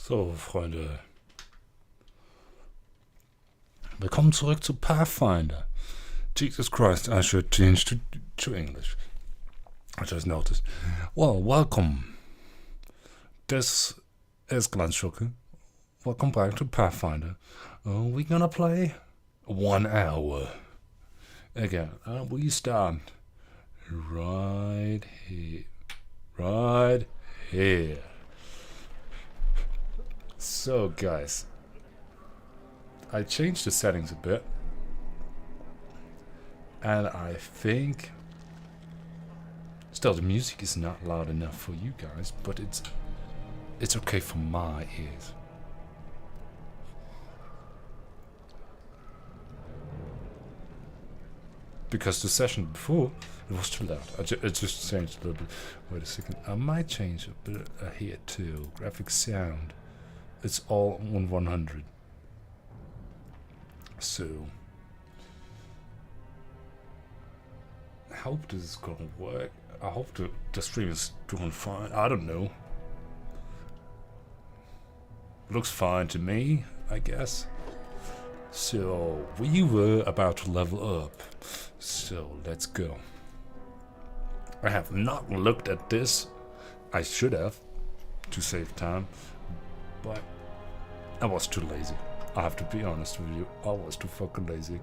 So, Freunde. Willkommen zurück zu Pathfinder. Jesus Christ, I should change to English. I just noticed. Well, welcome. This is Glenn Schucker. Welcome back to Pathfinder. We're gonna play 1 hour. Again, we start right here. Right here. So, guys, I changed the settings a bit, and I think still the music is not loud enough for you guys, but it's okay for my ears. Because the session before it was too loud. I just changed a little bit. Wait a second. I might change a bit here too. Graphic sound. It's all on 100. So I hope this is gonna work. I hope the stream is doing fine. I don't know. Looks fine to me, I guess. So we were about to level up. So let's go. I have not looked at this. I should have, to save time, but I was too lazy. I have to be honest with you. I was too fucking lazy.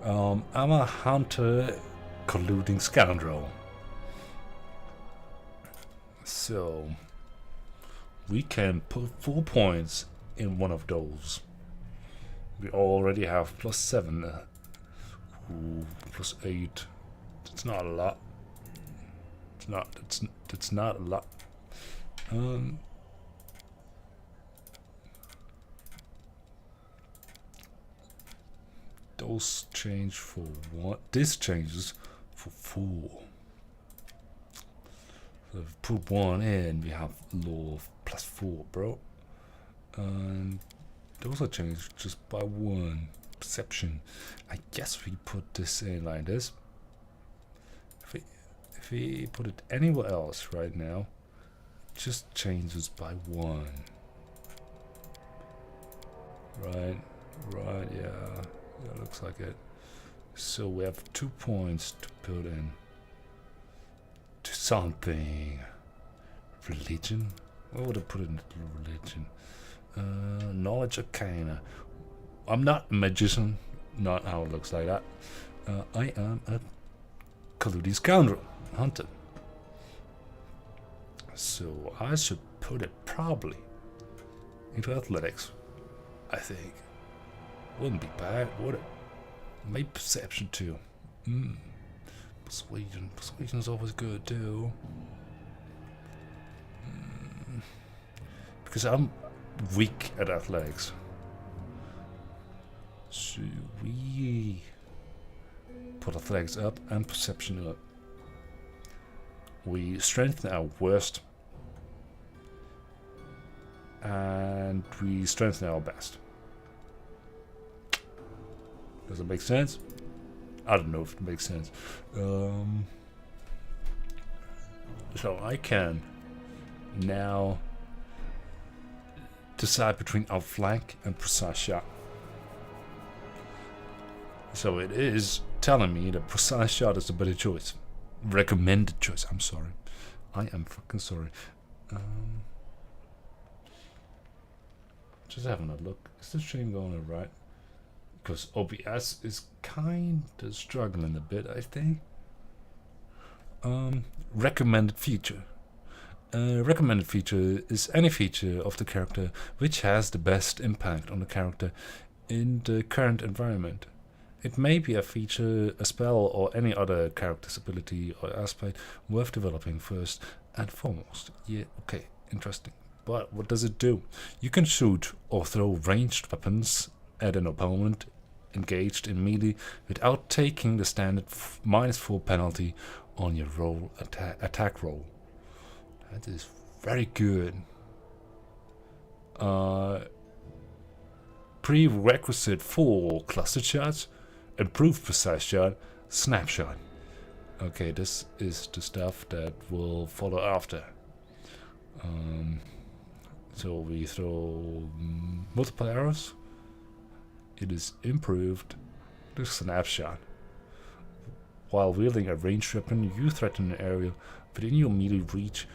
I'm a hunter colluding scoundrel. So we can put 4 points in one of those. We already have +7. Ooh, +8. It's not a lot. It's not a lot. Those change for 1. This changes for 4. So if we put 1 in, we have law of +4, bro. And those are changed just by 1. Perception. I guess we put this in like this. If we put it anywhere else right now, it just changes by 1. Right, yeah. Yeah, looks like it. So we have 2 points to put in to something. Religion? What would I put in religion? Knowledge arcana. I'm not a magician, not how it looks like that. I am a colluding scoundrel hunter. So I should put it probably into athletics, I think. Wouldn't be bad, would it? Maybe perception too. Persuasion. Persuasion's always good too. Because I'm weak at athletics. So we put athletics up and perception up. We strengthen our worst. And we strengthen our best. Does it make sense? I don't know if it makes sense. So I can now decide between outflank and precise shot. So it is telling me that precise shot is a better choice. Recommended choice. I'm sorry. I am fucking sorry. Just having a look. Is this stream going alright? Because OBS is kinda struggling a bit, I think. Recommended feature. Recommended feature is any feature of the character which has the best impact on the character in the current environment. It may be a feature, a spell, or any other character's ability or aspect worth developing first and foremost. Yeah, okay, interesting. But what does it do? You can shoot or throw ranged weapons at an opponent engaged in melee without taking the standard -4 penalty on your attack roll. That is very good. Prerequisite for cluster shots, improved precise shot, snapshot. Okay, this is the stuff that will follow after. So we throw multiple arrows. It is improved to snapshot. While wielding a ranged weapon, you threaten an area within your melee reach.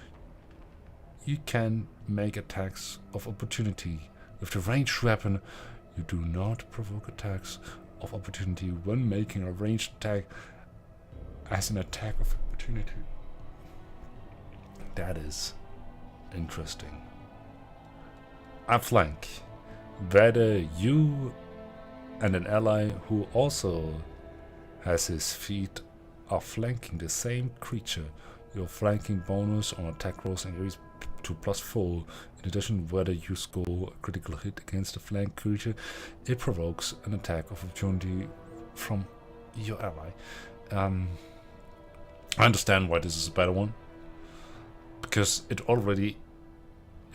You can make attacks of opportunity. With the ranged weapon, you do not provoke attacks of opportunity when making a ranged attack as an attack of opportunity. That is interesting. Outflank. Whether you and an ally who also has his feet are flanking the same creature, your flanking bonus on attack rolls increases to +4. In addition, whether you score a critical hit against a flank creature, it provokes an attack of opportunity from your ally. I understand why this is a better one, because it already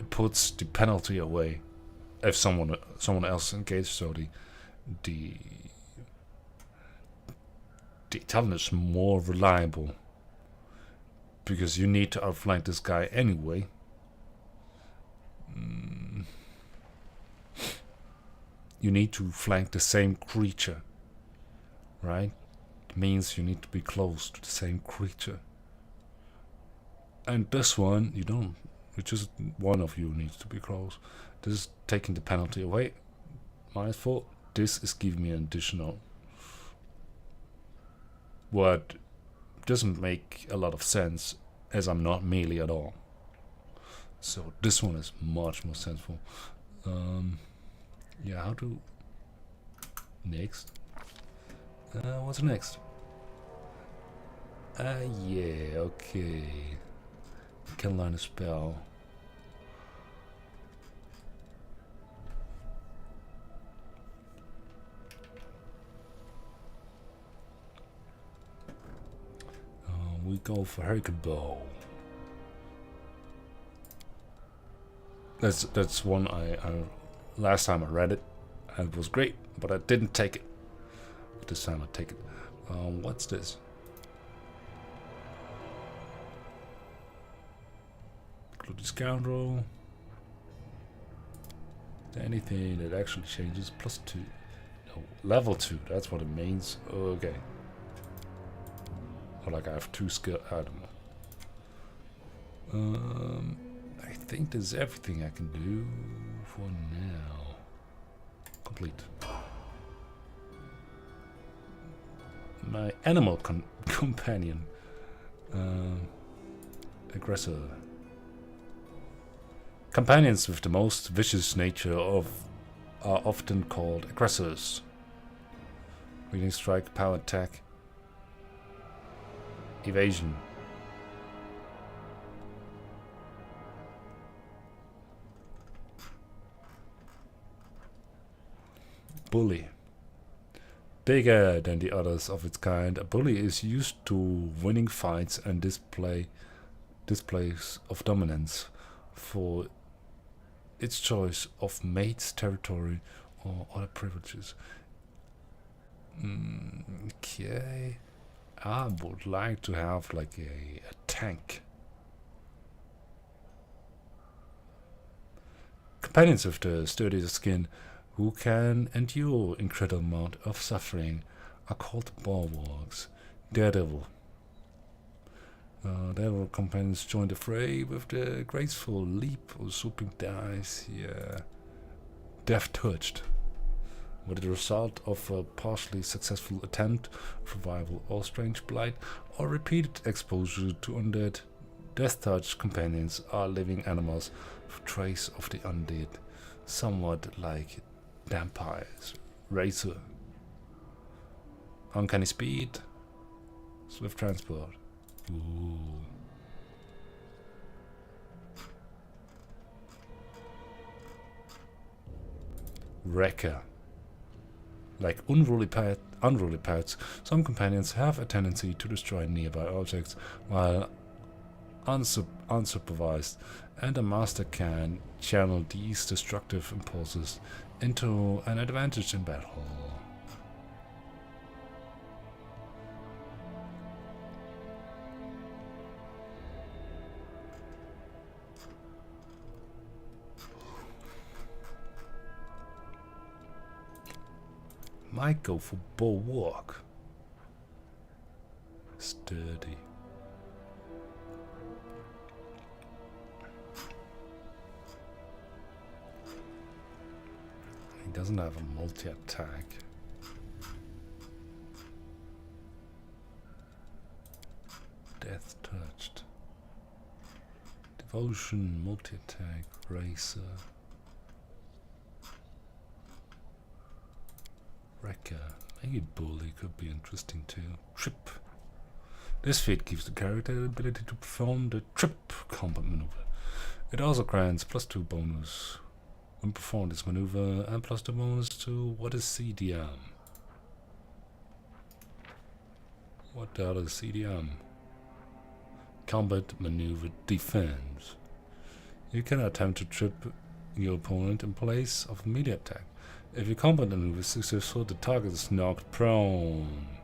puts the penalty away if someone else engages. So the talent is more reliable, because you need to outflank this guy anyway. You need to flank the same creature, right? It means you need to be close to the same creature. And this one, you don't. It's just one of you needs to be close. This is taking the penalty away. -4. This is giving me an additional. What doesn't make a lot of sense, as I'm not melee at all. So this one is much more sensible. Yeah, how to... Next. What's next? Yeah, okay. You can learn a spell. We go for Hurricane Bow. That's one I last time I read it, and it was great, but I didn't take it. This time I take it. What's this? Include Scoundrel. Anything that actually changes +2. No, level 2. That's what it means. Okay. Or like I have 2 skill. I don't know. I think this is everything I can do for now. Complete. My animal companion. Aggressor. Companions with the most vicious nature are often called aggressors. Reading strike, power attack, evasion. Bully. Bigger than the others of its kind, a bully is used to winning fights and displays of dominance for its choice of mate's territory or other privileges. Okay. I would like to have like a tank. Companions with the sturdier skin who can endure incredible amount of suffering are called bulwarks. Daredevil. Daredevil companions join the fray with the graceful leap or swooping dice. Yeah. Death touched. With the result of a partially successful attempt, survival or strange blight, or repeated exposure to undead, Death Touch companions are living animals with trace of the undead, somewhat like vampires. Razor. Uncanny speed. Swift transport. Ooh. Wrecker. Like unruly pets, some companions have a tendency to destroy nearby objects while unsupervised, and a master can channel these destructive impulses into an advantage in battle. Might go for bulwark. Sturdy. He doesn't have a multi-attack. Death touched. Devotion, multi-attack, racer. Wrecker. Maybe bully could be interesting too. Trip. This feat gives the character the ability to perform the trip combat maneuver. It also grants +2 bonus when performing this maneuver and +2 bonus to what is CDM. What the hell is CDM? Combat Maneuver Defense. You can attempt to trip your opponent in place of a melee attack. If your combat maneuver is successful, the target is knocked prone.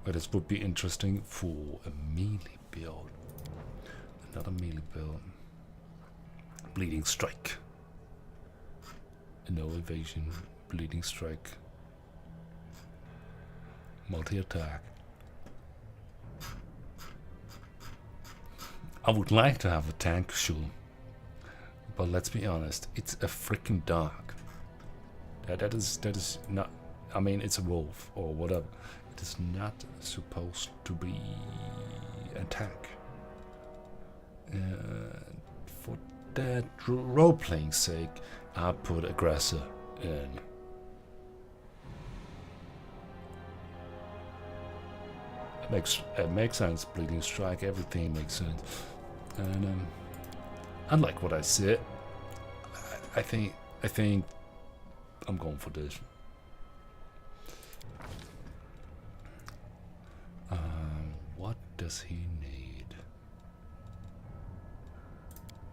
Well, this would be interesting for a melee build. Another melee build. Bleeding Strike. No evasion. Bleeding Strike. Multi-attack. I would like to have a tank, sure. But let's be honest, it's a freaking dog. That is not. I mean, it's a wolf or whatever. It is not supposed to be a tank. For that role-playing sake, I put aggressor in. It makes sense. Bleeding Strike, everything makes sense. And unlike what I said, I think I'm going for this. What does he need?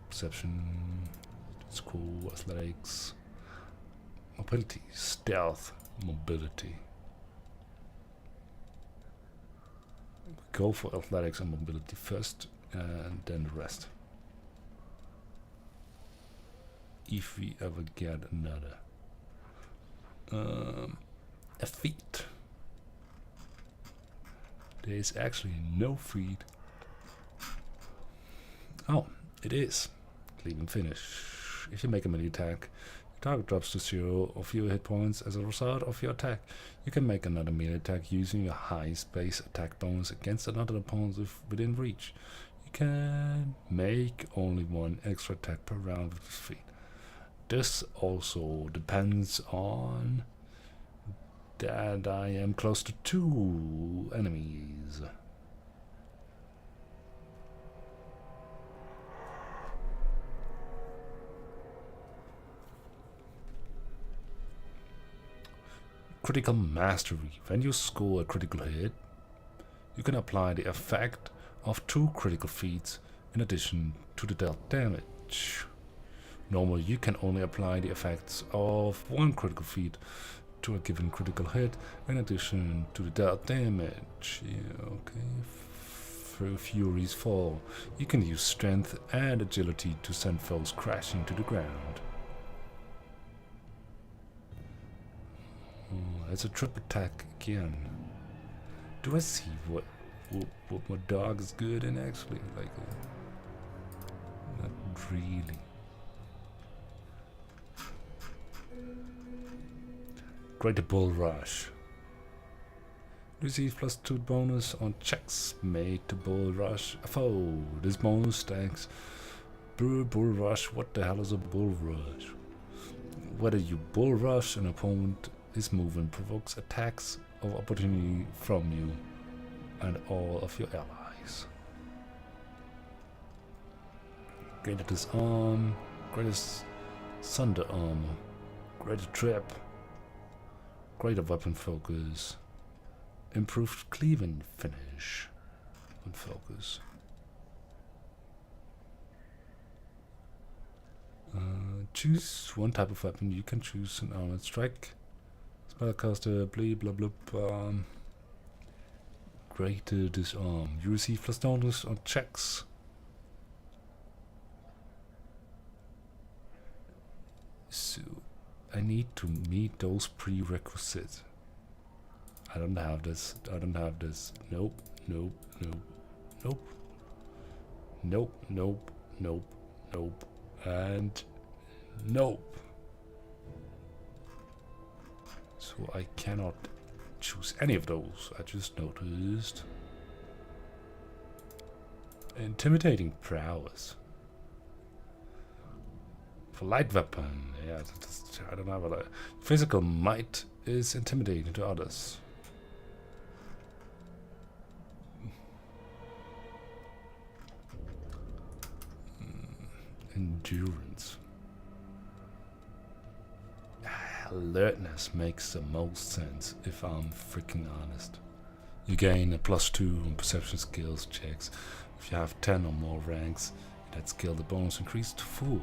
Perception, it's cool. Athletics, mobility, stealth, mobility. Go for athletics and mobility first, and then the rest. If we ever get another. A feat. There is actually no feat. Oh, it is. Cleave and finish. If you make a melee attack, your target drops to 0 or fewer hit points as a result of your attack. You can make another melee attack using your highest base attack bonus against another opponent within reach. You can make only one extra attack per round with this feat. This also depends on that I am close to 2 enemies. Critical Mastery. When you score a critical hit, you can apply the effect of 2 critical feats in addition to the dealt damage. Normally, you can only apply the effects of 1 critical feat to a given critical hit in addition to the dealt damage. Yeah, okay. Through Fury's Fall, you can use strength and agility to send foes crashing to the ground. Oh, it's a trip attack again. Do I see what my dog is good in actually? Like, not really. Greater Bull Rush. Receive +2 bonus on checks made to Bull Rush a foe. This bonus stacks. Bull Rush. What the hell is a Bull Rush? Whether you Bull Rush an opponent, this movement provokes attacks of opportunity from you and all of your allies. Greater Disarm. Greater Sunder Armor. Greater Trap. Greater Weapon Focus. Improved Cleave and Finish. And Focus. Choose one type of weapon. You can choose an Armored Strike. Spellcaster, blah blah blah. Greater Disarm. You receive +bonus on checks. So, I need to meet those prerequisites. I don't have this. I don't have this. Nope. Nope. Nope. Nope. Nope. Nope. Nope. Nope. And nope. So I cannot choose any of those. I just noticed. Intimidating prowess. For light weapon, yeah, I don't have a physical might is intimidating to others. Endurance. Alertness makes the most sense if I'm freaking honest. You gain a +2 on perception skills checks. If you have 10 or more ranks, that skill the bonus increased to full.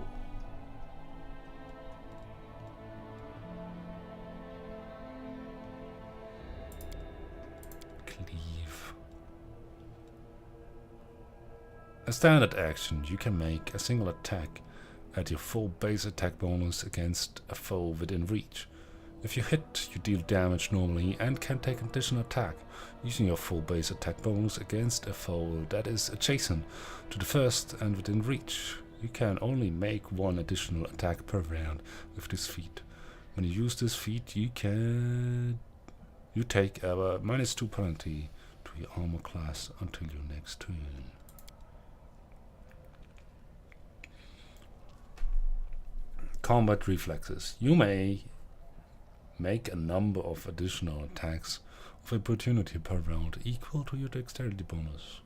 Cleave. A standard action, you can make a single attack at your full base attack bonus against a foe within reach. If you hit, you deal damage normally and can take an additional attack, using your full base attack bonus against a foe that is adjacent to the first and within reach. You can only make one additional attack per round with this feat. When you use this feat, you take a -2 penalty to your armor class until your next turn. Combat reflexes. You may make a number of additional attacks of opportunity per round equal to your dexterity bonus.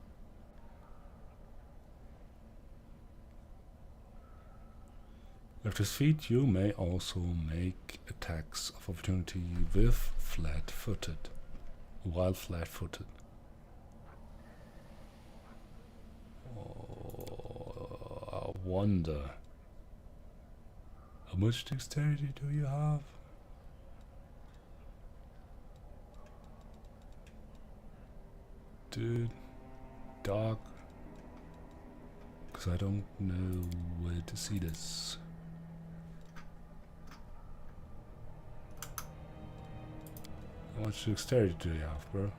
With this feat, you may also make attacks of opportunity with flat-footed, while flat-footed. Oh, I wonder, how much dexterity do you have? Dude, dog, because I don't know where to see this. How much dexterity do you have, bro?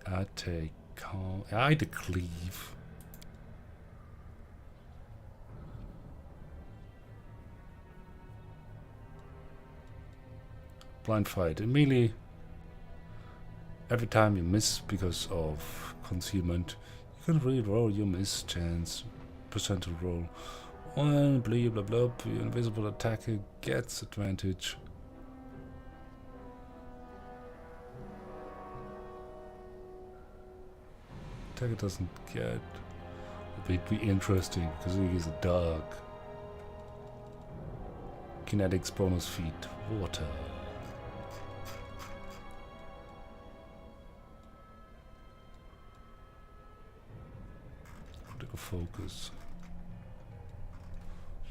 I take I the cleave. Blind fight. Immediately, every time you miss because of concealment, you can re-roll your miss chance percentile roll. When blah blah blah, your invisible attacker gets advantage. Attacker doesn't get. It'd be interesting because he is a dog. Kinetics bonus feat. Water. Critical focus.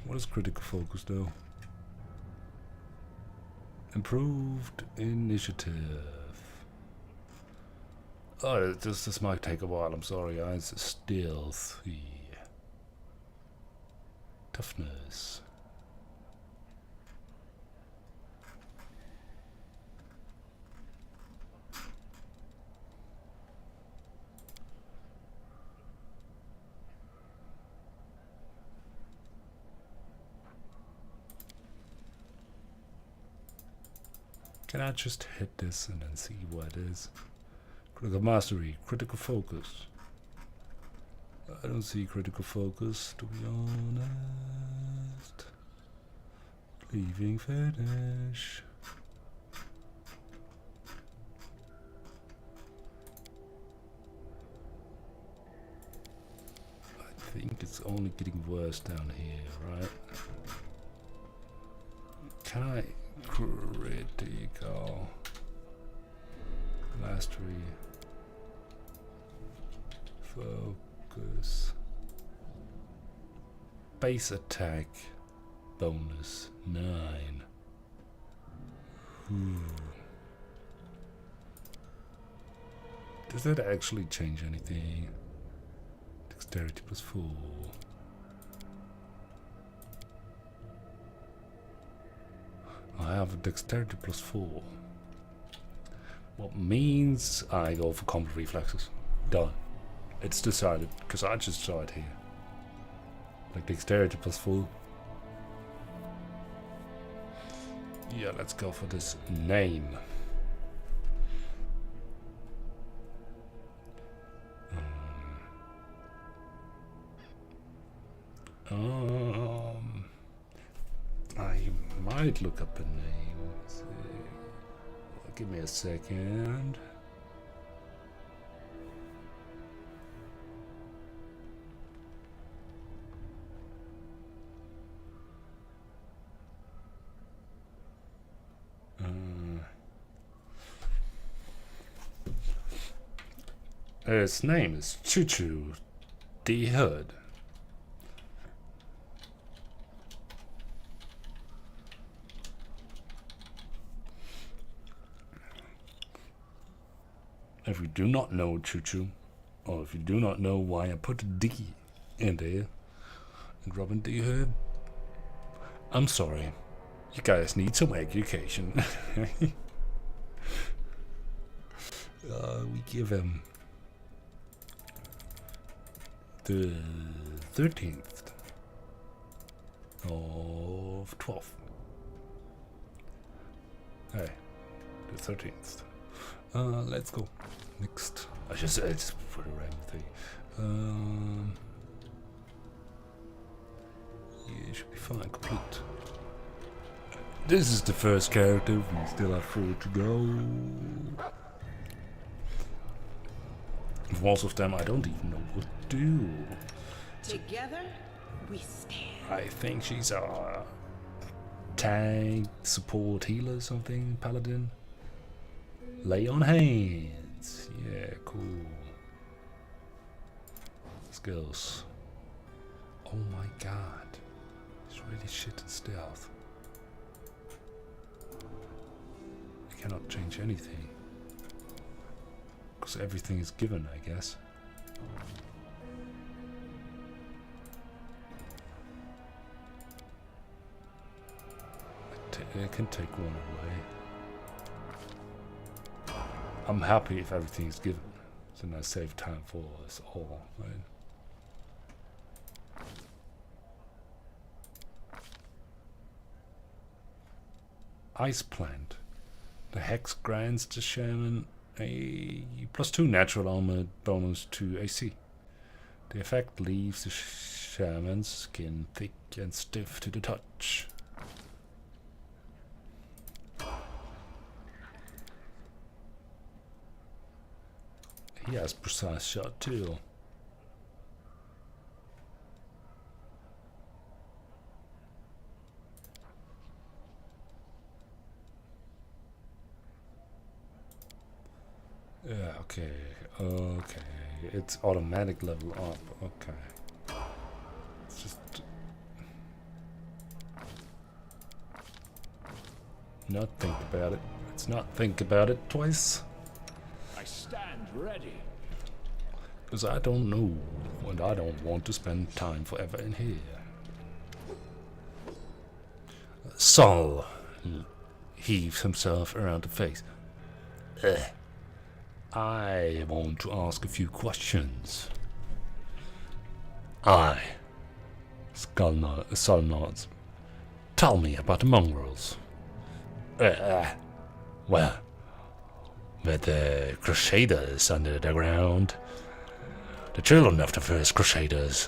What is critical focus though? Improved initiative. Oh, this might take a while, I'm sorry guys. Stealthy. Toughness. Can I just hit this and then see what it is? Critical mastery, critical focus. I don't see critical focus, to be honest. Leaving finish. I think it's only getting worse down here, right? Can I critical mastery focus base attack bonus 9. Ooh. Does that actually change anything? Dexterity +4. I have a dexterity +4. What means I go for combat reflexes. Done. It's decided, because I just saw it here. Like dexterity +4. Yeah, let's go for this name. I might look up a name. Let's see. Give me a second. His name is Choo-Choo the Hood. If you do not know Choo-Choo, or if you do not know why I put a D in there and Robin D. Hood, I'm sorry. You guys need some education. We give him the 13th of 12th. Hey, the 13th. Let's go. Next. I should say it's for the random thing. Yeah, it should be fine. Complete. This is the first character. We still have 4 to go. Most of them I don't even know what to do. Together, we stand. I think she's a tank, support, healer, something, paladin. Lay on hands. Yeah, cool. Skills. Oh my god. It's really shit in stealth. I cannot change anything. Because everything is given, I guess. I can take one away. I'm happy if everything is given. Then I save time for us all, right? Ice Plant. The Hex grants the shaman a +2 natural armor bonus to AC. The effect leaves the shaman's skin thick and stiff to the touch. He has precise shot too. Yeah, okay, okay. It's automatic level up, okay. It's just... not think about it. Let's not think about it twice. I stand ready. Because I don't know, and I don't want to spend time forever in here. Sol heaves himself around the face. I want to ask a few questions. Sol nods. Tell me about the mongrels. Well, with the Crusaders under the ground, the children of the first Crusaders,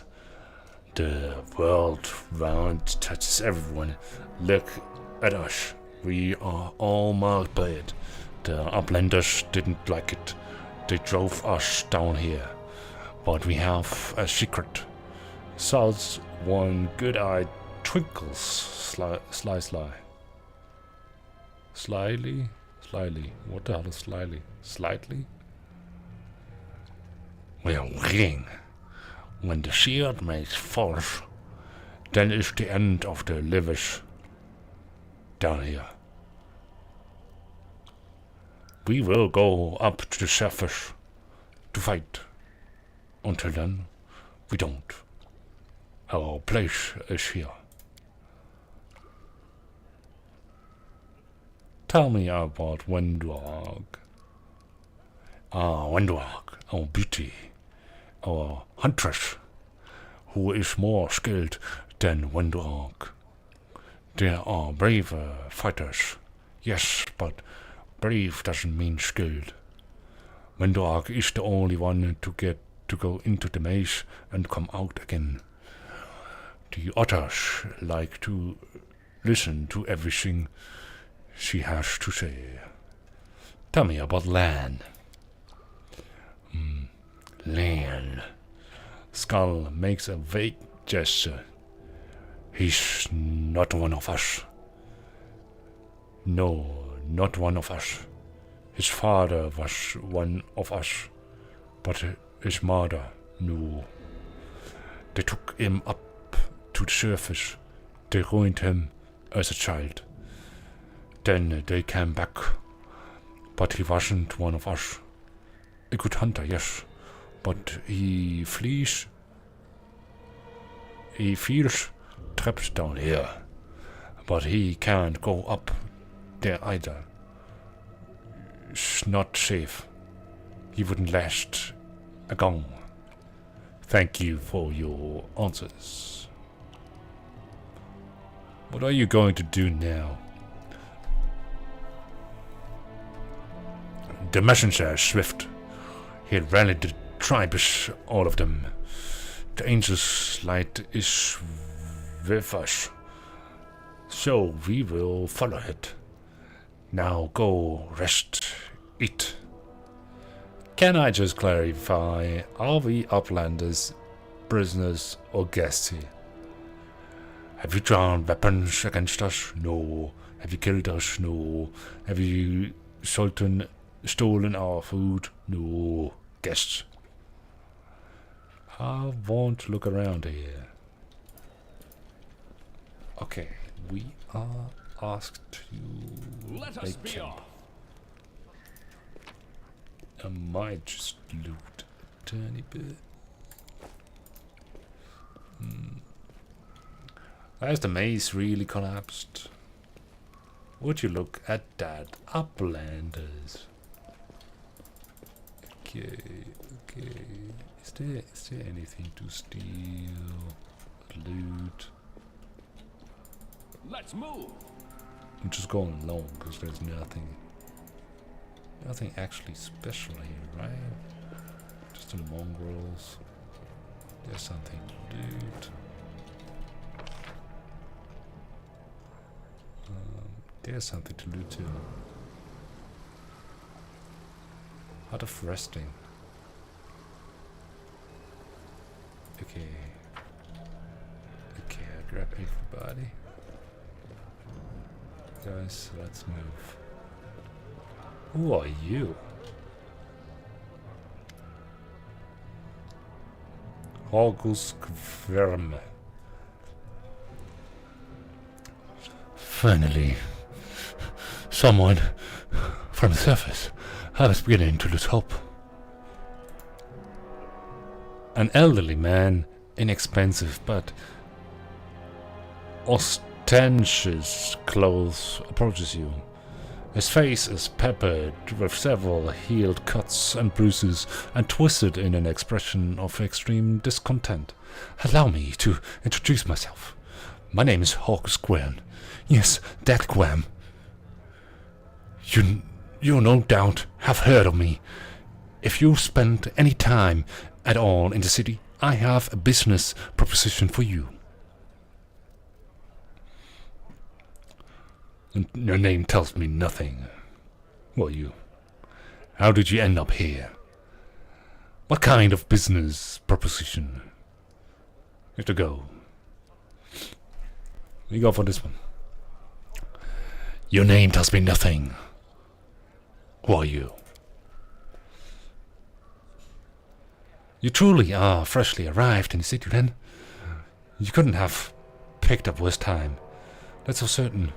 the world round touches everyone. Look at us. We are all marked by it. The uplanders didn't like it. They drove us down here. But we have a secret. Sol's one good-eyed twinkles slyly. Slyly? What the hell is slyly? Slightly? Well, ring. When the shield makes false, then is the end of the livers down here. We will go up to the surface to fight. Until then, we don't. Our place is here. Tell me about Windwalk. Windwalk, our beauty, our huntress, who is more skilled than Windwalk. There are braver fighters, yes, but brave doesn't mean skilled. Windwalk is the only one to go into the maze and come out again. The others like to listen to everything she has to say. Tell me about Lan. Lan. Skull makes a vague gesture. He's not one of us. No, not one of us. His father was one of us, but his mother, no. They took him up to the surface. They ruined him as a child. Then they came back, but he wasn't one of us. A good hunter, yes, but he feels trapped down here. But he can't go up there either. It's not safe. He wouldn't last a gong. Thank you for your answers. What are you going to do now? The messenger is swift. He rallied the tribes, all of them. The angel's light is with us, so we will follow it. Now go rest, eat. Can I just clarify, are we uplanders, prisoners, or guests here? Have you drawn weapons against us? No. Have you killed us? No. Have you stolen our food? No. Guests. I won't look around here. Okay, we are asked to Let us be camp. off. I might just loot a tiny bit. Has the maze really collapsed? Would you look at that, uplanders? Okay. Is there anything to steal? Loot? Let's move. I'm just going along because there's nothing actually special here, right? Just the mongrels. There's something to loot. There's something to loot too. Hut of resting. Okay, I grab everybody. Guys, let's move. Who are you? August Verme. Finally, someone from the surface. I was beginning to lose hope. An elderly man, inexpensive but ostentatious clothes, approaches you. His face is peppered with several healed cuts and bruises and twisted in an expression of extreme discontent. Allow me to introduce myself. My name is Hawkus Gwern. Yes, that Gwam. You no doubt have heard of me. If you spend any time at all in the city, I have a business proposition for you. Your name tells me nothing. Who are you? How did you end up here? What kind of business proposition? You have to go. We go for this one. Your name tells me nothing. Who are you? You truly are freshly arrived in the city, then? You couldn't have picked up worse time. That's for certain.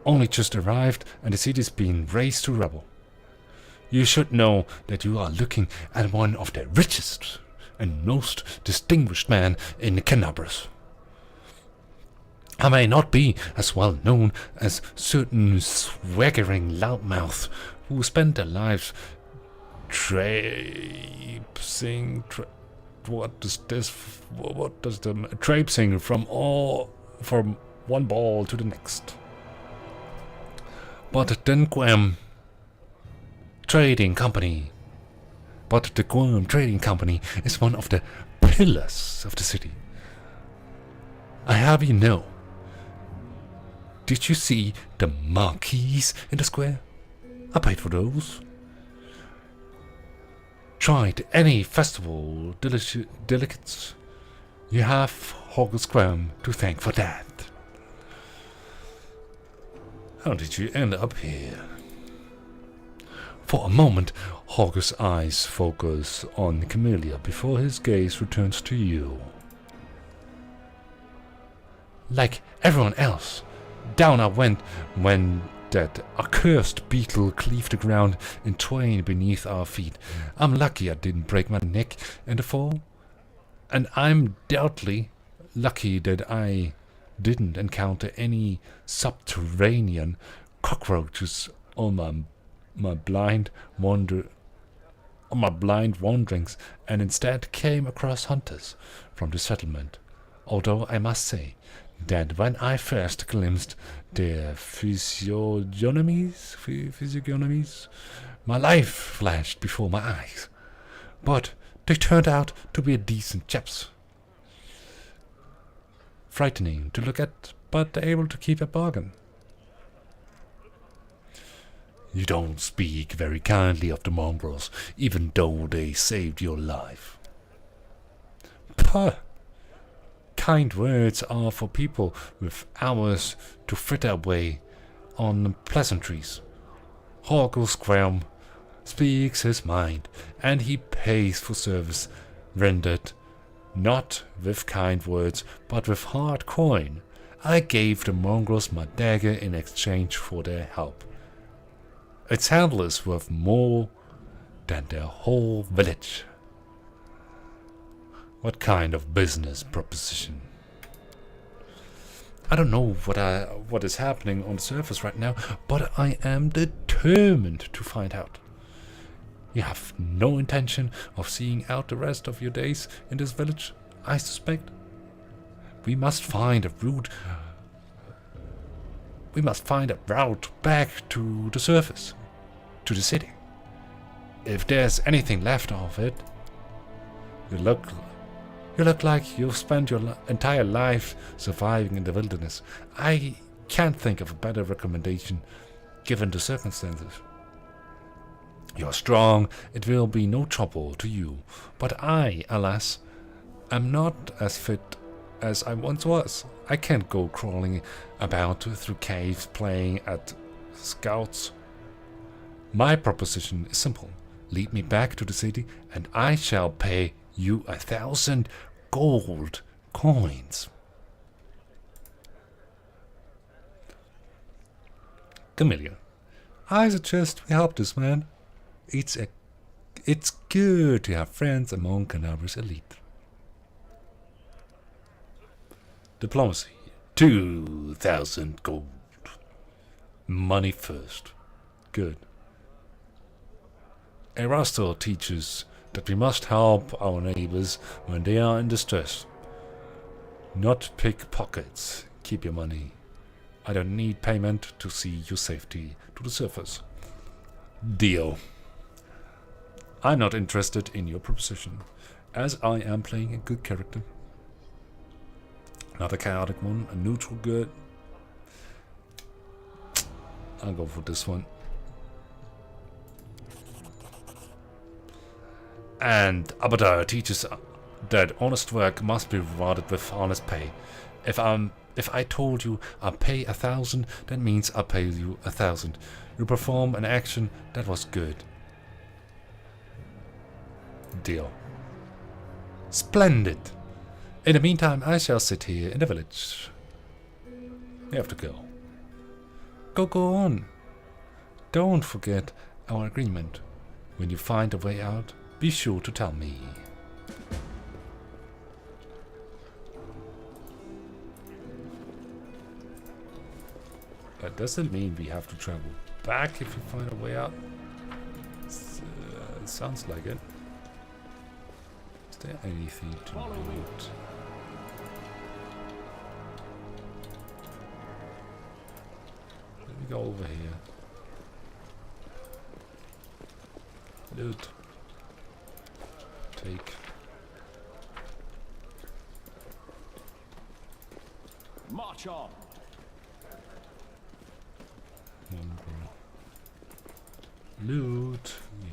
Only just arrived, and the city's been razed to rubble. You should know that you are looking at one of the richest and most distinguished men in Canabras. I may not be as well known as certain swaggering loudmouths who spend their lives traipsing. What is this? What does the traipsing from one ball to the next? But the Guam Trading Company. But the Guam Trading Company is one of the pillars of the city. I have you know. Did you see the marquees in the square? I paid for those. Tried any festival delegates? You have Hogwarts Graham to thank for that. How did you end up here? For a moment, Hogwarts' eyes focus on Camellia before his gaze returns to you. Like everyone else, down I went when that accursed beetle cleaved the ground in twain beneath our feet. I'm lucky I didn't break my neck in the fall, and I'm doubly lucky that I didn't encounter any subterranean cockroaches on my blind wanderings, and instead came across hunters from the settlement. Although I must say that when I first glimpsed their physiognomies, my life flashed before my eyes. But they turned out to be decent chaps. Frightening to look at, but able to keep a bargain. You don't speak very kindly of the mongrels, even though they saved your life. Puh! Kind words are for people with hours to fritter away on pleasantries. Hogwarts Graham speaks his mind, and he pays for service rendered not with kind words, but with hard coin. I gave the mongrels my dagger in exchange for their help. Its handle is worth more than their whole village. What kind of business proposition? I don't know what is happening on the surface right now, but I am determined to find out. You have no intention of seeing out the rest of your days in this village, I suspect. We must find a route back to the surface, to the city. If there's anything left of it, you look like you've spent your entire life surviving in the wilderness. I can't think of a better recommendation given the circumstances. You're strong, it will be no trouble to you, but I, alas, am not as fit as I once was. I can't go crawling about through caves playing at scouts. My proposition is simple. Lead me back to the city, and I shall pay you 1,000 gold coins. Camellia, I suggest we help this man. It's good to have friends among Canabra's elite. Diplomacy, 2,000 gold. Money first. Good. Erasto teaches that we must help our neighbors when they are in distress. Not pickpockets. Keep your money. I don't need payment to see your safety to the surface. Deal. I'm not interested in your proposition, as I am playing a good character. Not a chaotic one, a neutral good. I'll go for this one. And Abadar teaches that honest work must be rewarded with honest pay. If I told you I'll pay 1,000, that means I'll pay you 1,000. You perform an action that was good. Deal. Splendid. In the meantime, I shall sit here in the village. You have to go. Go on. Don't forget our agreement. When you find a way out, be sure to tell me. That doesn't mean we have to travel back if we find a way out. Sounds like it. Is there anything to loot? Let me go over here. Loot. Take. March on. Loot. Yeah,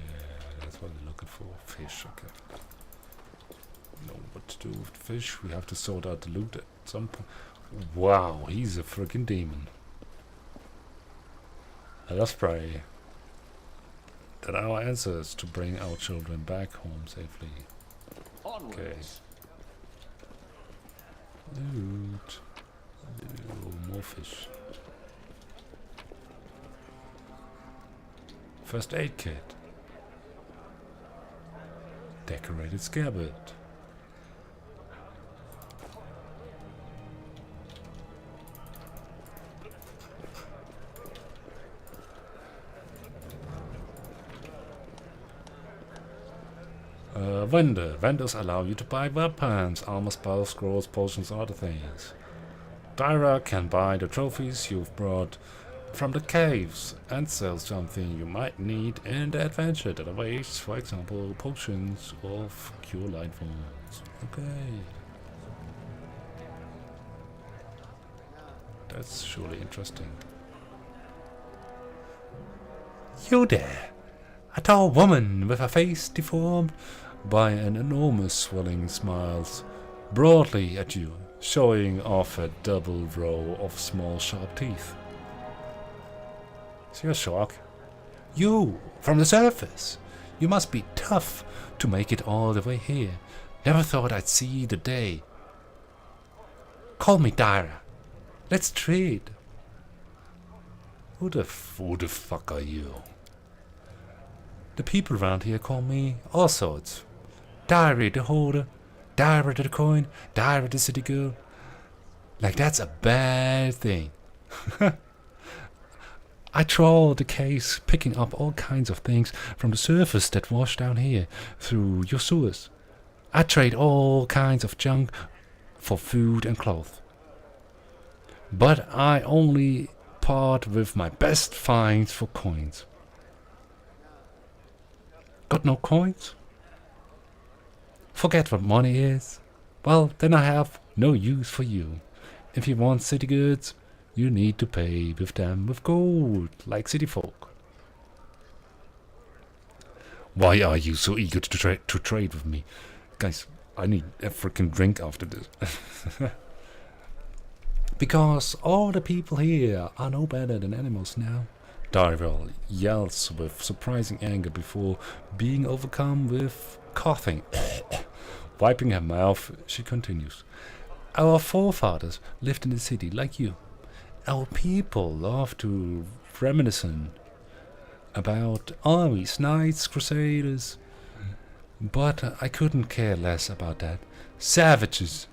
that's what we're looking for. Fish, okay. Know what to do with the fish. We have to sort out the loot at some point. Wow, he's a freaking demon. Let us pray that our answers to bring our children back home safely. Onwards. Okay. Loot. Ooh, more fish. First aid kit. Decorated scabbard. Vendor. Vendors allow you to buy weapons, armor, spells, scrolls, potions, other things. Dyra can buy the trophies you've brought from the caves and sell something you might need in the adventure that awaits, for example, potions of cure light wounds. Okay. That's surely interesting. You there! A tall woman with a face deformed by an enormous swelling smiles broadly at you, showing off a double row of small sharp teeth. Is your shock? You, from the surface! You must be tough to make it all the way here. Never thought I'd see the day. Call me Dyra. Let's trade. Who the fuck are you? The people around here call me all sorts. Dyra the Hoarder, Dyra the Coin, Dyra the City Girl. Like that's a bad thing. I trawl the caves, picking up all kinds of things from the surface that wash down here through your sewers. I trade all kinds of junk for food and clothes. But I only part with my best finds for coins. Got no coins? Forget what money is? Well, then I have no use for you. If you want city goods, you need to pay with them with gold, like city folk. Why are you so eager to trade with me? Guys, I need a freaking drink after this. Because all the people here are no better than animals now. Darrell yells with surprising anger before being overcome with coughing. Wiping her mouth, she continues. Our forefathers lived in the city like you. Our people love to reminisce about armies, knights, crusaders. But I couldn't care less about that. Savages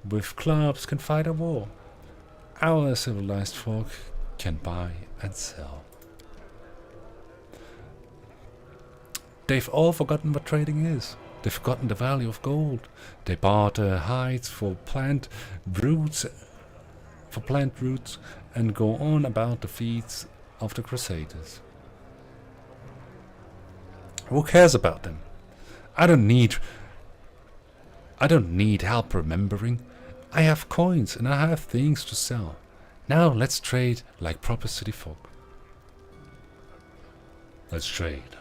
with clubs can fight a war. Our civilized folk can buy and sell. They've all forgotten what trading is. They've forgotten the value of gold. They barter hides for plant roots, and go on about the feats of the crusaders. Who cares about them? I don't need help remembering. I have coins and I have things to sell. Now let's trade like proper city folk. Let's trade.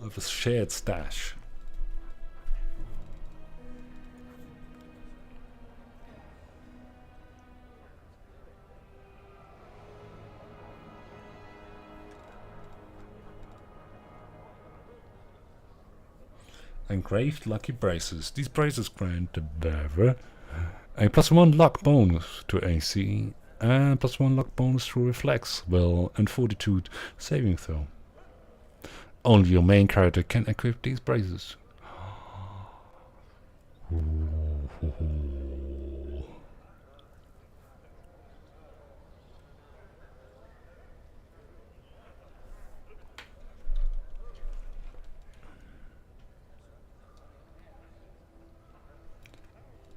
Of a shared stash. Engraved lucky braces. These braces grant the bearer a +1 luck bonus to AC and +1 luck bonus through reflex, will, and fortitude saving throw. Only your main character can equip these braces.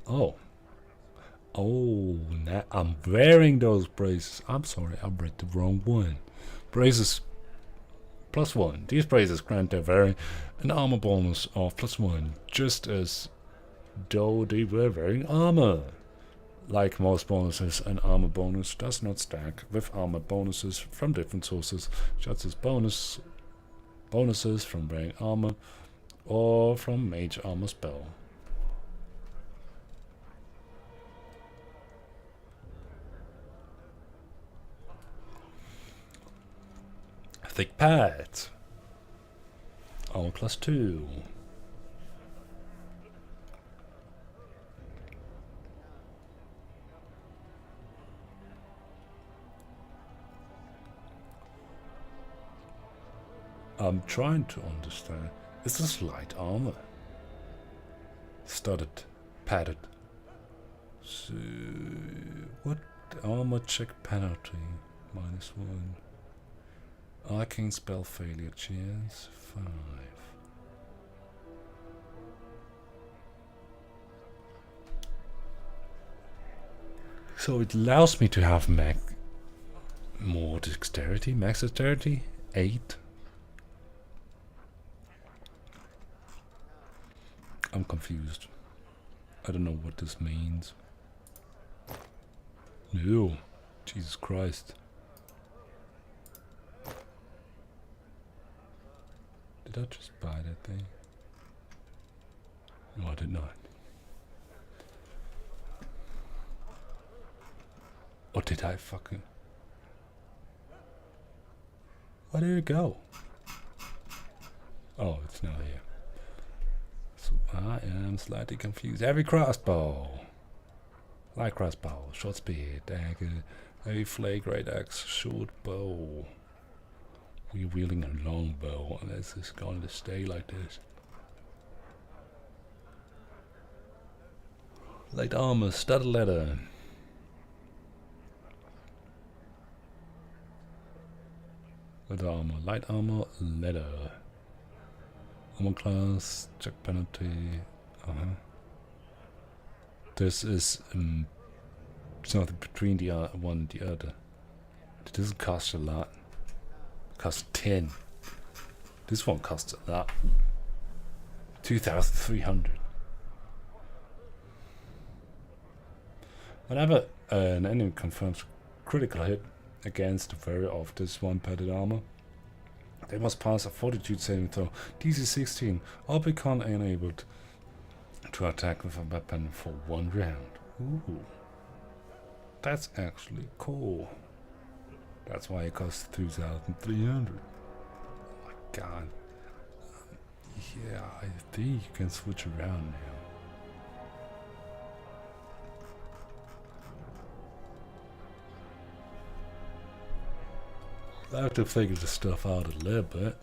Oh. Oh, now I'm wearing those braces. I'm sorry, I read the wrong one. Braces +1. These braces grant their wearing an armor bonus of +1, just as though they were wearing armor. Like most bonuses, an armor bonus does not stack with armor bonuses from different sources, such as bonuses from wearing armor or from mage armor spell. Thick pads. Armor +2. I'm trying to understand. Is this light armor? Studded, padded. So, what armor check penalty? -1. Arcane spell failure chance 5. So it allows me to have more dexterity, max dexterity 8. I'm confused. I don't know what this means. No, Jesus Christ. Did I just buy that thing? No, I did not. Or did I fucking... Where did it go? Oh, it's now here. So I am slightly confused. Heavy crossbow. Light crossbow. Short speed. Dagger. Heavy flake. Great axe. Short bow. We're wielding a long bow, and this is going to stay like this. Light armor, studded leather. Light armor, leather. Armor class, check penalty. This is something between the one and the other. It doesn't cost a lot. Costs 10. This one costs a lot. 2,300. Whenever an enemy confirms critical hit against the wearer of this one padded armor, they must pass a fortitude saving throw DC 16 or become enabled to attack with a weapon for 1 round. Ooh. That's actually cool. That's why it costs 2,300. Oh my god. Yeah, I think you can switch around now. I have to figure this stuff out a little bit.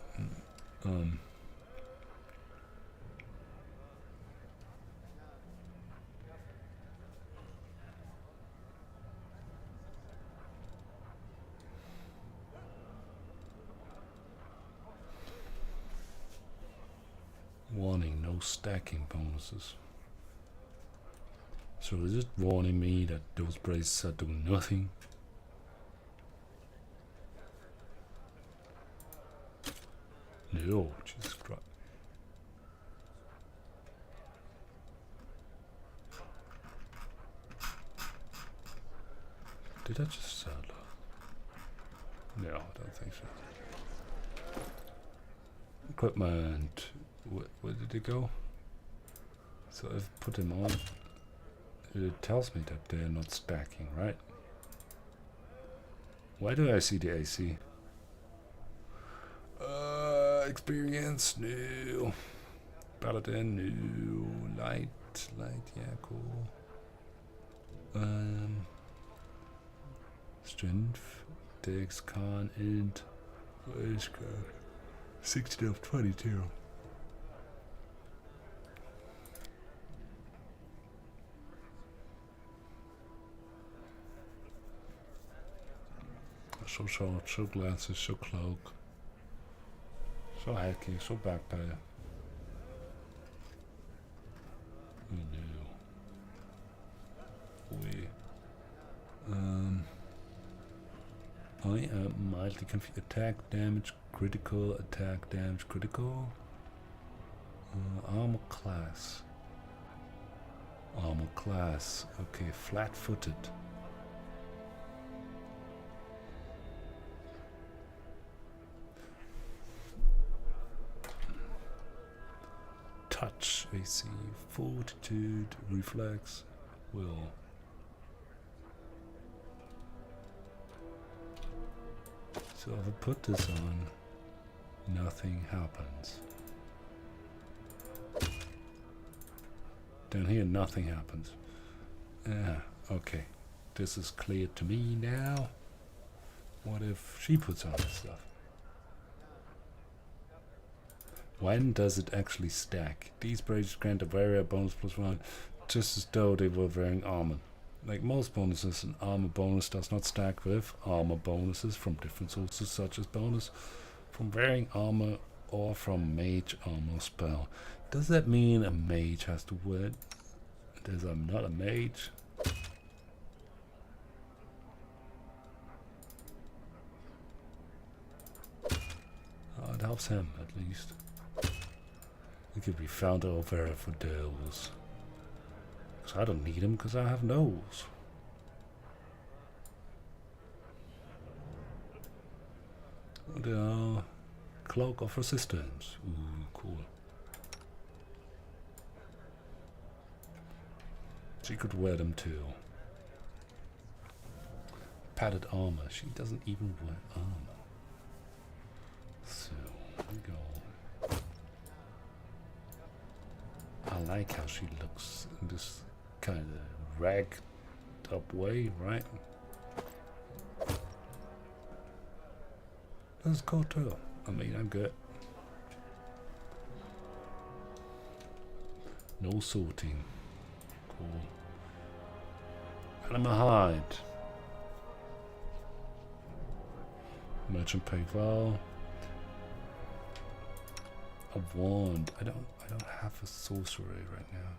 Warning, no stacking bonuses. So is it warning me that those braces are doing nothing? No, Jesus Christ. Did I just sell? No, I don't think so. Equipment. Where did it go? So if I put them on, it tells me that they're not stacking, right? Why do I see the AC? Experience, no. Paladin, no. Light, yeah, cool. strength, dex, con, int, wage, 16 of 22. So short, so glasses, so cloak, so hacking, so backpack. Oh no. We. I am mildly confused. Attack damage, critical, attack damage, critical. Armor class. Armor class. Okay, flat-footed. Touch, AC, fortitude, reflex, will. So if I put this on, nothing happens. Down here, nothing happens. Okay. This is clear to me now. What if she puts on this stuff? When does it actually stack? These braces grant a warrior bonus +1, just as though they were wearing armor. Like most bonuses, an armor bonus does not stack with armor bonuses from different sources, such as bonus from wearing armor or from mage armor spell. Does that mean a mage has to wear it? As I'm not a mage. It helps him, at least. It could be found over for those. Because I don't need him, because I have nose. The cloak of resistance. Ooh, cool. She could wear them too. Padded armor. She doesn't even wear armor. So, here we go. I like how she looks in this kind of ragged up way, right? That's cool too. I mean, I'm good. No sorting. Cool. Animal hide. Merchant pay well. A wand. I don't have a sorcery right now.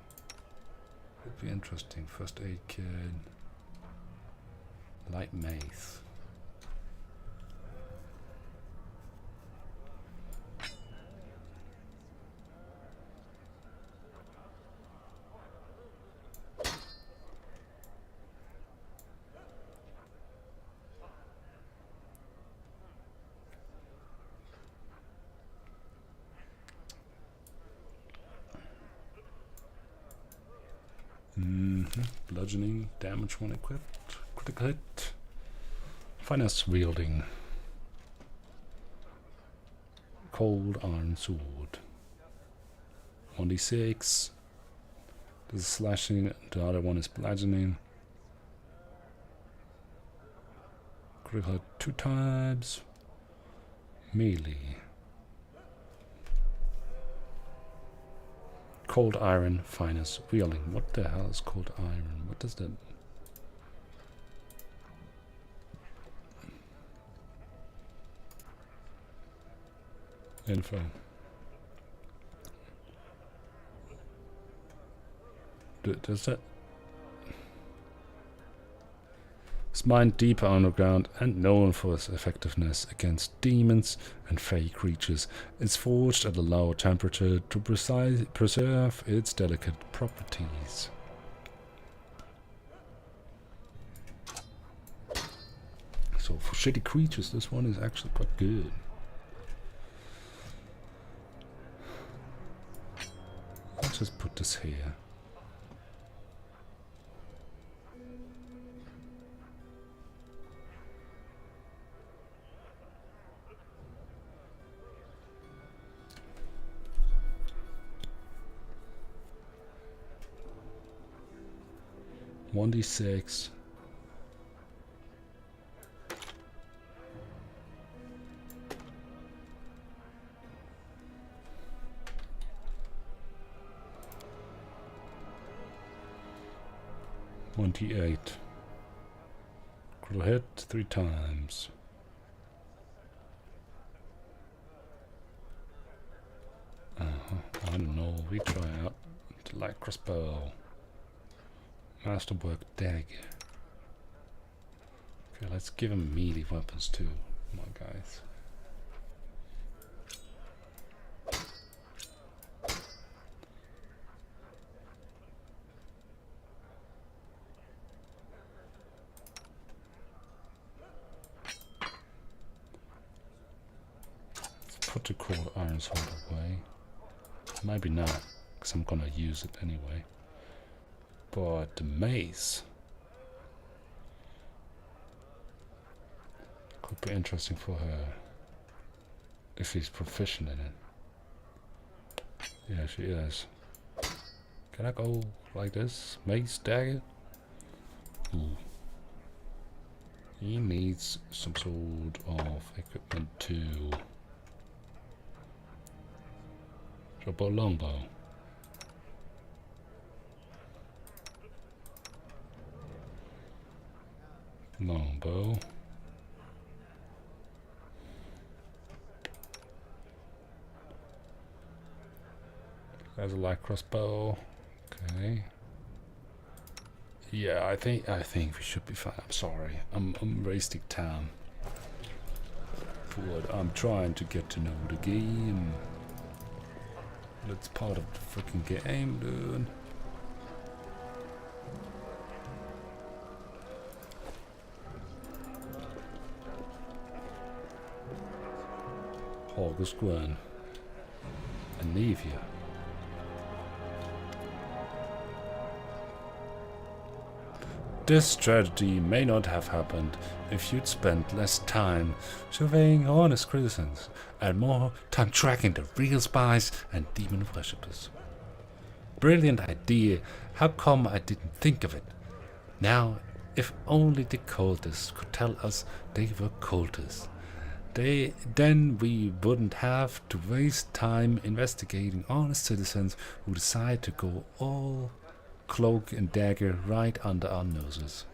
Would be interesting. First aid kit. Light mace. Bludgeoning, damage when equipped, critical hit, finesse wielding, cold iron sword, 1d6, this is slashing, the other one is bludgeoning, critical hit 2 times, melee. Cold iron, finest wielding. What the hell is cold iron? What does that... Info. Does that... It's mined deeper underground and known for its effectiveness against demons and fey creatures. It's forged at a low temperature to preserve its delicate properties. So for shitty creatures, this one is actually quite good. I'll just put this here. One d6, 1d8. Critical hit 3 times. I don't know. We try out the light crossbow. Masterwork dagger. Okay, let's give him melee weapons too. Come on, guys. Let's put the cold iron sword away. Maybe not, because I'm gonna use it anyway. But the mace could be interesting for her if she's proficient in it. Yeah, she is. Can I go like this? Mace, dagger? Ooh. He needs some sort of equipment too. Drop a longbow. Longbow. There's a light crossbow. Okay. Yeah, I think we should be fine. I'm sorry. I'm wasting time. But I'm trying to get to know the game. That's part of the freaking game, dude. August Gwen. Anivia. This tragedy may not have happened if you'd spent less time surveying honest citizens and more time tracking the real spies and demon worshippers. Brilliant idea. How come I didn't think of it? Now, if only the cultists could tell us they were cultists. Then we wouldn't have to waste time investigating honest citizens who decide to go all cloak and dagger right under our noses.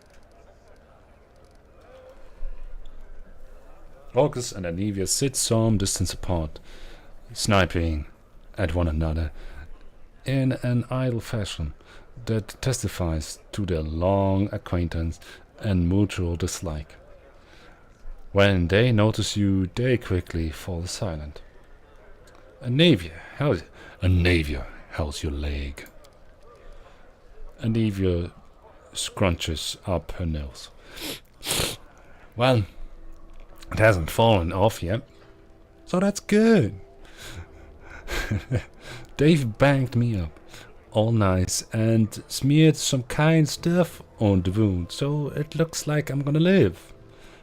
August and Anivia sit some distance apart, sniping at one another in an idle fashion that testifies to their long acquaintance and mutual dislike. When they notice you, they quickly fall silent. Anivia, how's your leg? Anivia scrunches up her nose. Well, it hasn't fallen off yet, so that's good. They've banged me up all nice and smeared some kind stuff on the wound, so it looks like I'm gonna live.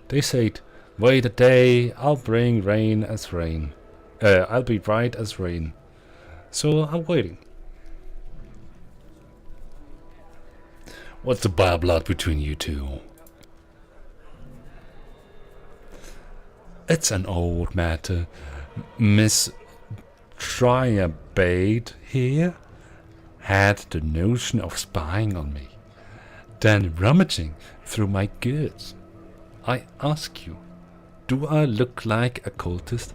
They said, wait a day, I'll bring rain as rain. I'll be bright as rain. So I'm waiting. What's the bad blood between you two? It's an old matter. Miss Triabade here had the notion of spying on me, then rummaging through my goods. I ask you, do I look like a cultist,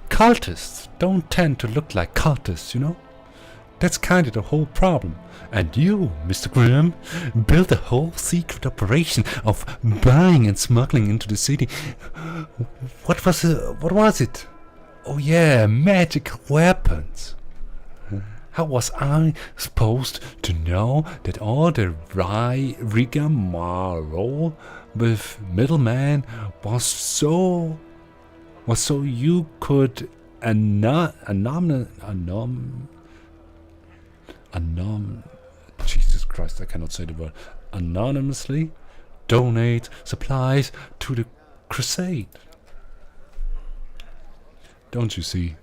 Cultists don't tend to look like cultists, you know? That's kind of the whole problem. And you, Mr. Grimm, built a whole secret operation of buying and smuggling into the city. What was it? Oh yeah, magical weapons. How was I supposed to know that all the rigmarole with middleman was so you could Jesus Christ, I cannot say the word. Anonymously donate supplies to the crusade. Don't you see?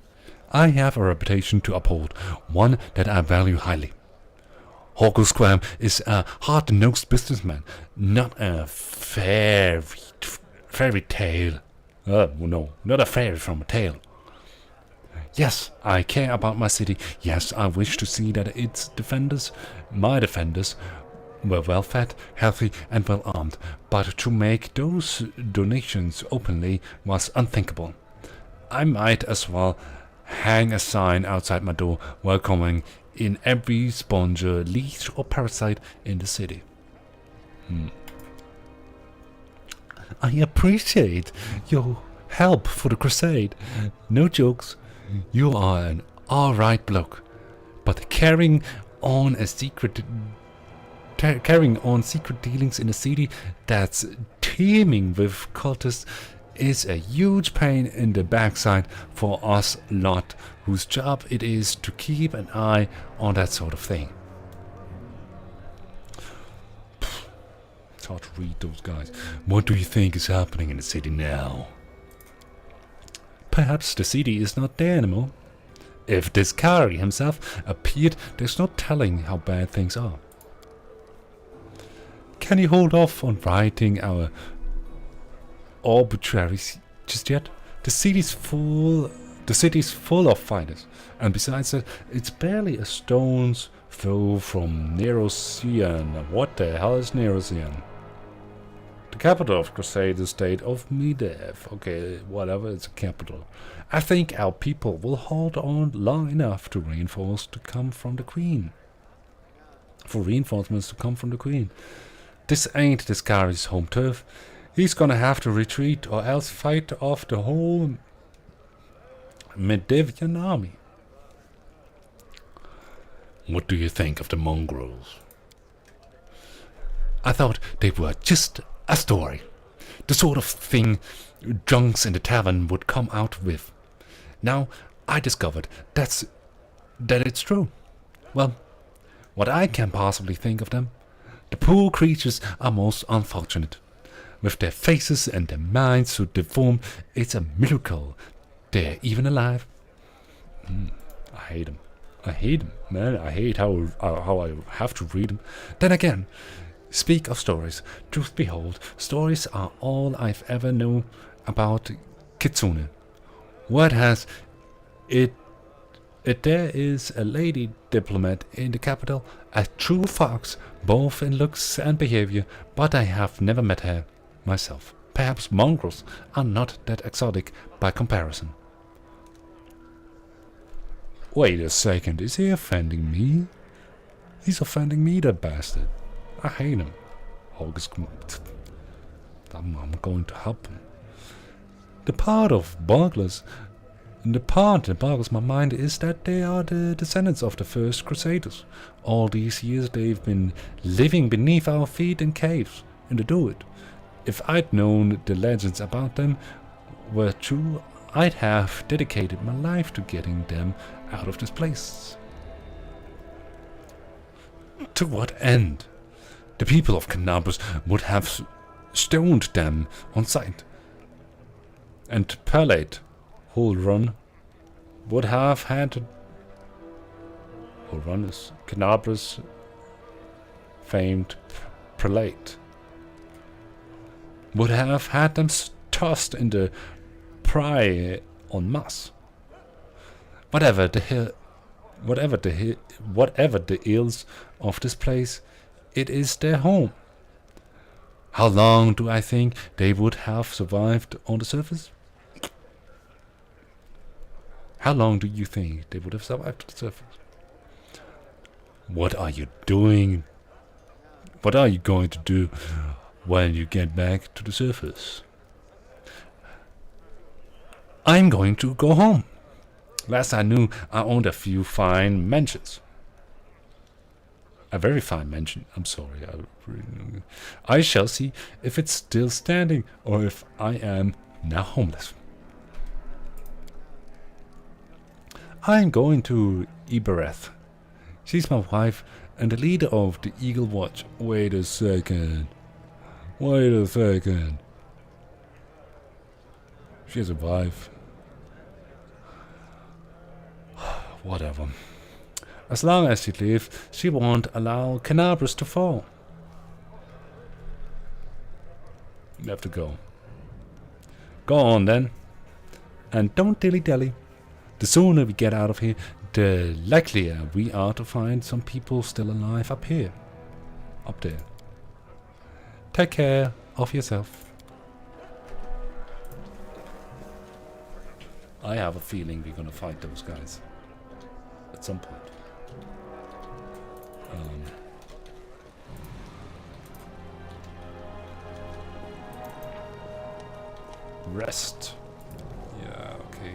I have a reputation to uphold, one that I value highly. Hoggle Scram is a hard-nosed businessman, not a fairy tale. No, not a fairy from a tale. Yes, I care about my city. Yes, I wish to see that its defenders, my defenders, were well fed, healthy, and well armed. But to make those donations openly was unthinkable. I might as well hang a sign outside my door welcoming in every sponger, leech, or parasite in the city. I appreciate your help for the crusade. No jokes. You are an alright bloke. But carrying on secret dealings in a city that's teeming with cultists is a huge pain in the backside for us lot whose job it is to keep an eye on that sort of thing. It's hard to read those guys. What do you think is happening in the city now? Perhaps the city is not there anymore. If this Kari himself appeared, there's no telling how bad things are. Can you hold off on writing our obituaries just yet? The city's full of fighters, and besides that, it's barely a stone's throw from Nerosian. What the hell is Nerosian? The capital of Crusader state of Medev. Okay, whatever, it's a capital. I think our people will hold on long enough to reinforcements to come from the Queen. This ain't this guy's home turf. He's gonna have to retreat or else fight off the whole Medevian army. What do you think of the mongrels? I thought they were just a story. The sort of thing drunks in the tavern would come out with. Now I discovered that it's true. Well, what I can possibly think of them, the poor creatures are most unfortunate. With their faces and their minds so deformed, it's a miracle they're even alive. I hate them. I hate them, man. I hate how I have to read them. Then again, speak of stories. Truth behold, stories are all I've ever known about Kitsune. What has it? There is a lady diplomat in the capital, a true fox, both in looks and behavior, but I have never met her myself. Perhaps mongrels are not that exotic by comparison. Wait a second, is he offending me? He's offending me, that bastard. I hate him. I'm going to help him. The part that boggles my mind is that they are the descendants of the first Crusaders. All these years they've been living beneath our feet in caves in the Druid. If I'd known the legends about them were true, I'd have dedicated my life to getting them out of this place. To what end? The people of Canabras would have stoned them on sight. And Prelate Holrun would have had... Holrun is Canabras' famed prelate. Would have had them tossed in the Pry en masse. Whatever the ills of this place, it is their home. How long do I think they would have survived on the surface? How long do you think they would have survived on the surface? What are you doing? What are you going to do when you get back to the surface? I'm going to go home. Last I knew, I owned a few fine mansions. A very fine mansion. I'm sorry. I shall see if it's still standing or if I am now homeless. I'm going to Ibereth. She's my wife and the leader of the Eagle Watch. Wait a second. She has a wife. Whatever. As long as she lives, she won't allow Canabras to fall. You have to go. Go on then. And don't dilly-dally. The sooner we get out of here, the likelier we are to find some people still alive up here. Up there. Take care of yourself. I have a feeling we're gonna fight those guys. At some point. Rest. Yeah, okay.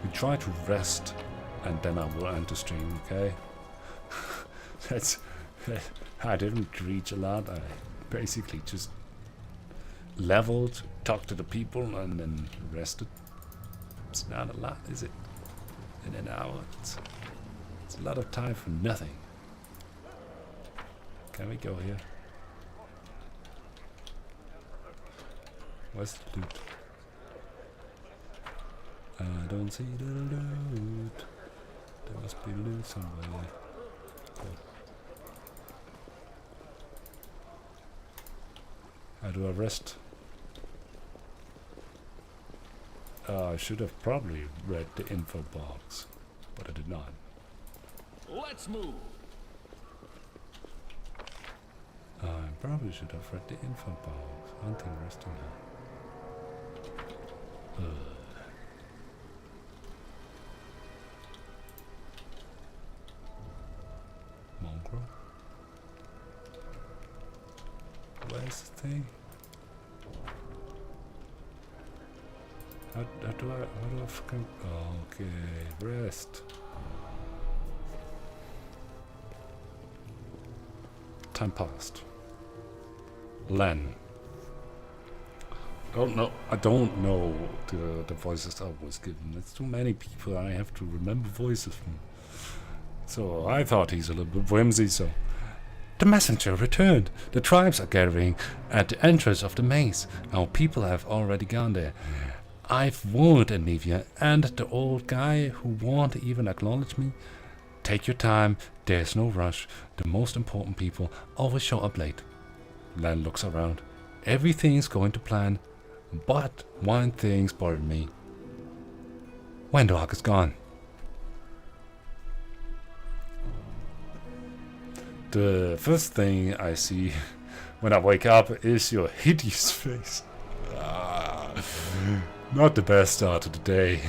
We try to rest, and then I will end the stream. Okay. That's. I didn't reach a lot. I basically just leveled, talked to the people, and then rested. It's not a lot, is it? In an hour, it's a lot of time for nothing. Can we go here? Where's the loot? I don't see the loot. There must be loot somewhere. Oh. How do I rest? I should have probably read the info box, but I did not. Let's move. I probably should have read the info box. Hunting, resting now. Mongrel? Where's the thing? How do I fucking... Okay, rest. Time passed. Len. I don't know the voices I was given. It's too many people I have to remember voices from. So I thought he's a little bit whimsy, so... The messenger returned. The tribes are gathering at the entrance of the maze. Our people have already gone there. I've warned Anivia and the old guy who won't even acknowledge me. Take your time, there's no rush. The most important people always show up late. Lan looks around. Everything's going to plan, but one thing's bothered me. Wendog is gone. The first thing I see when I wake up is your hideous face. Not the best start to the day.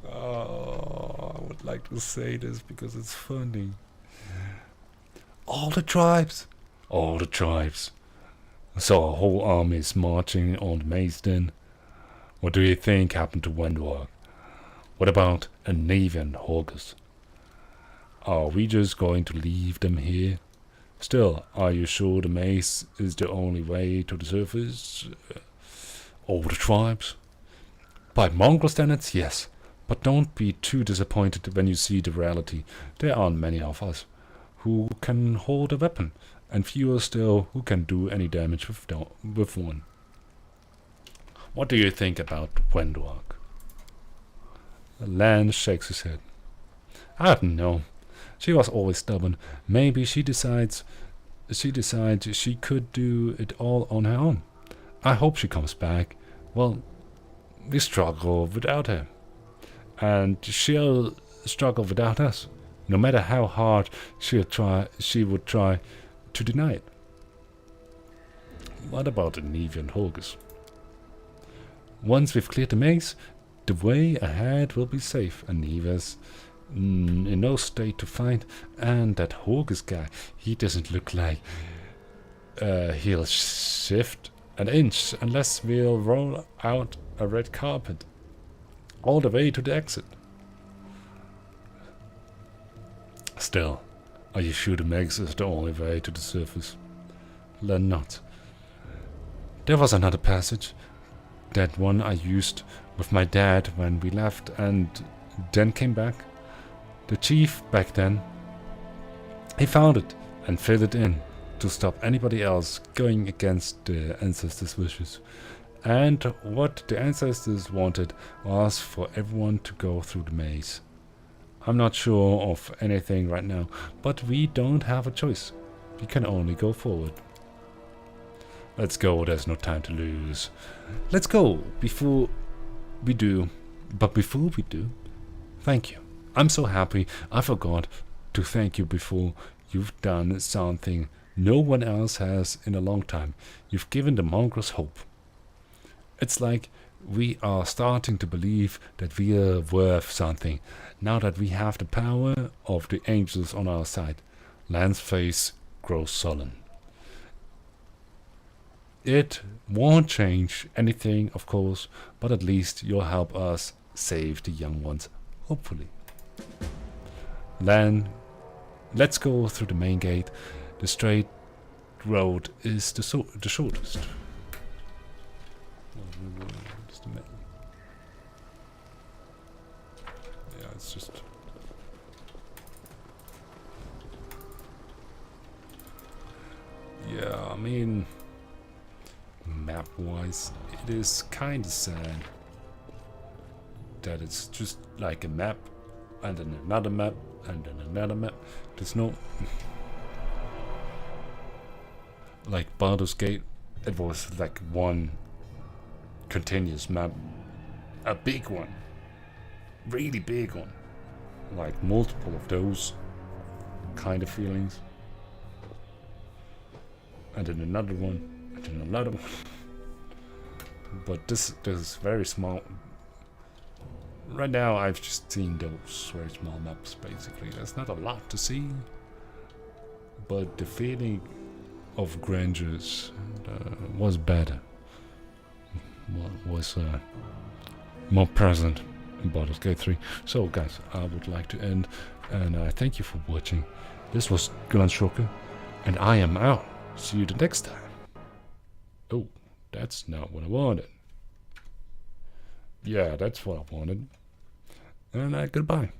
Oh, I would like to say this because it's funny. All the tribes. All the tribes. I saw a whole armies marching on the maze then. What do you think happened to Wendog? What about Anivia and Horgus? Are we just going to leave them here? Still, are you sure the maze is the only way to the surface? All the tribes? By mongrel standards, yes. But don't be too disappointed when you see the reality. There aren't many of us who can hold a weapon, and fewer still who can do any damage with one. What do you think about Wendog? Lan shakes his head. I don't know. She was always stubborn. Maybe she decides she could do it all on her own. I hope she comes back. Well, we struggle without her. And she'll struggle without us. No matter how hard she would try to deny it. What about Anivia and Horgus? Once we've cleared the maze, the way ahead will be safe. Anivia's in no state to fight, and that Horgus guy, he doesn't look like he'll shift an inch unless we'll roll out a red carpet all the way to the exit. Still, are you sure the maze is the only way to the surface? Learn not. There was another passage, that one I used with my dad when we left and then came back. The chief back then, he found it and filled it in to stop anybody else going against the ancestors' wishes. And what the ancestors wanted was for everyone to go through the maze. I'm not sure of anything right now, but we don't have a choice. We can only go forward. Let's go, there's no time to lose. Let's go. Before we do, But before we do, thank you. I'm so happy I forgot to thank you before. You've done something no one else has in a long time. You've given the mongrels hope. It's like we are starting to believe that we are worth something, now that we have the power of the angels on our side. Lan's face grows sullen. It won't change anything, of course, but at least you'll help us save the young ones, hopefully. Lan, let's go through the main gate. The straight road is the shortest. Yeah, it's just... Yeah, I mean... map-wise, it is kinda sad that it's just like a map, and then another map, and then another map. There's no... like Baldur's Gate, it was like one continuous map. A big one. Really big one. Like multiple of those kind of feelings. And then another one, and then another one. But this is very small. Right now I've just seen those very small maps basically. There's not a lot to see. But the feeling of grandeur was better. Was more present in Baldur's Gate 3. So guys, I would like to end, and I thank you for watching. This was Glanshocker, and I am out. See you the next time. Oh, that's not what I wanted. Yeah, that's what I wanted. And goodbye.